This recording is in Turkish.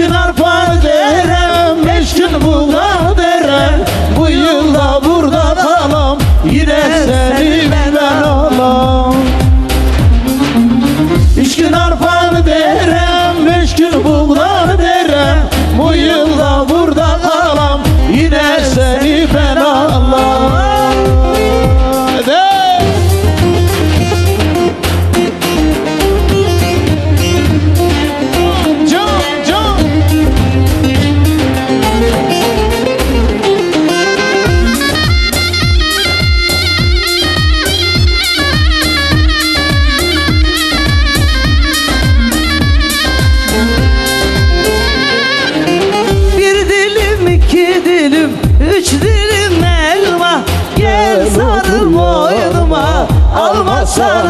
gün arpa derem, 5 gün buğda derem. Bu yılda burada kalam, yine seni ben alam. 3 gün arpa derem, 5 gün buğda derem. Bu yılda burada kalam, yine seni ben alam. Üç dilim elma, gel sarıl boynuma, almazsan